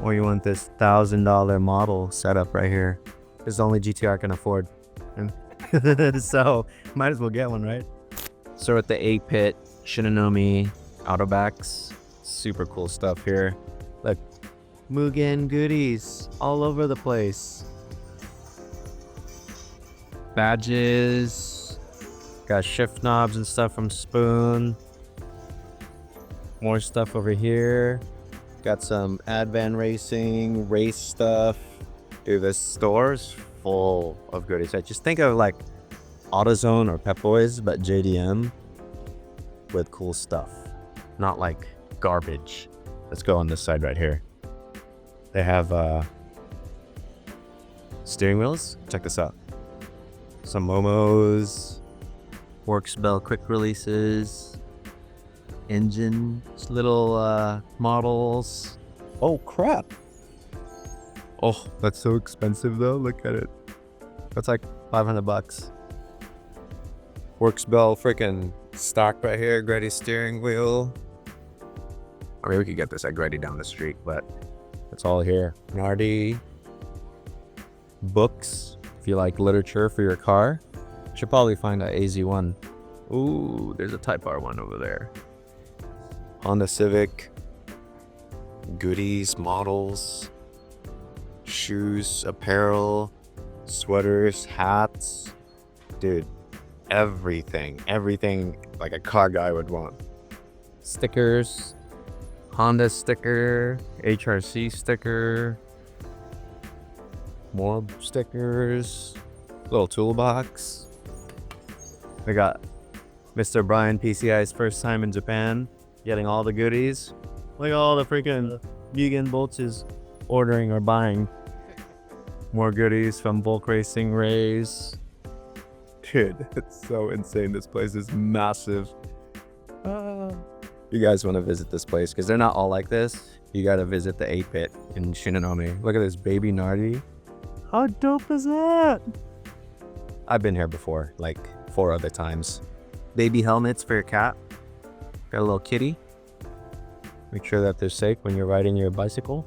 Or you want this $1,000 model setup right here. This is only GTR can afford. So might as well get one, right? So at the 8-pit, Shinanomi, Autobacs, super cool stuff here. Look, Mugen goodies all over the place. Badges, got shift knobs and stuff from Spoon. More stuff over here. Got some Advan Racing, race stuff. Dude, this store's full of goodies. I just think of like AutoZone or Pep Boys, but JDM with cool stuff. Not like garbage. Let's go on this side right here. They have steering wheels. Check this out. Some Momos, Works Bell quick releases, engine, little models. Oh crap! Oh, that's so expensive though. Look at it. That's like $500. Works Bell freaking stock right here. Grady steering wheel. I mean, we could get this at Grady down the street, but it's all here. Nardi. Books. If you like literature for your car, you should probably find a AZ1. Ooh, there's a Type R one over there. Honda Civic. Goodies, models, shoes, apparel, sweaters, hats. Dude, everything like a car guy would want. Stickers, Honda sticker, HRC sticker, more stickers, little toolbox. We got Mr. Brian PCI's first time in Japan, getting all the goodies. Look at all the freaking Mugen bolts is ordering or buying. More goodies from Bulk Racing Rays. Dude, it's so insane. This place is massive. You guys want to visit this place because they're not all like this. You got to visit the 8-pit in Shinanomi. Look at this baby Nardi. How dope is that? I've been here before, like 4 other times. Baby helmets for your cat. Got a little kitty. Make sure that they're safe when you're riding your bicycle.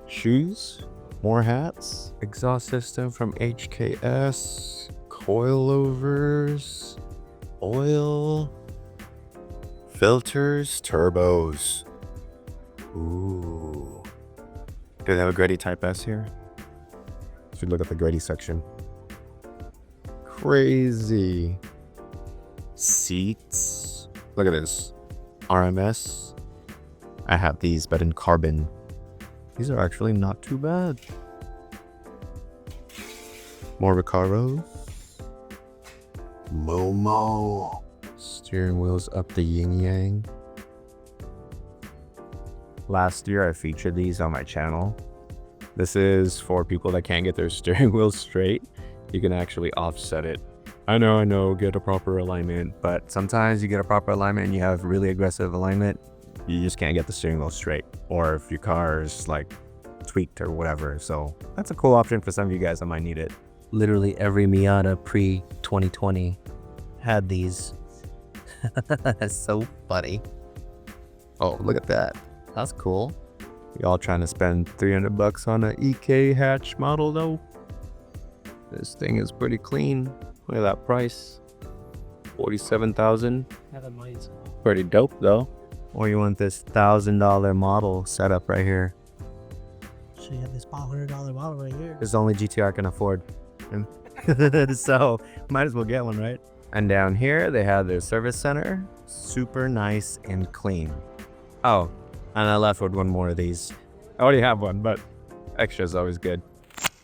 Shoes. More hats. Exhaust system from HKS. Coilovers. Oil. Filters. Turbos. Ooh. Do they have a Grady Type S here? Should look at the Grady section. Crazy. Seats. Look at this. RMS. I have these, but in carbon. These are actually not too bad. More Recaro. Momo. Steering wheels up the yin yang. Last year I featured these on my channel. This is for people that can't get their steering wheel straight. You can actually offset it. I know, get a proper alignment, but sometimes you get a proper alignment and you have really aggressive alignment, you just can't get the steering wheel straight. Or if your car is like tweaked or whatever. So that's a cool option for some of you guys that might need it. Literally every Miata pre-2020 had these. That's so funny. Oh, look at that. That's cool. Y'all trying to spend $300 on an EK hatch model though? This thing is pretty clean. Look at that price. $47,000. Pretty dope though. Or you want this $1,000 model setup right here. So you have this $500 model right here. This is only GTR can afford. So might as well get one, right? And down here they have their service center. Super nice and clean. Oh, and I left with one more of these. I already have one, but extra is always good.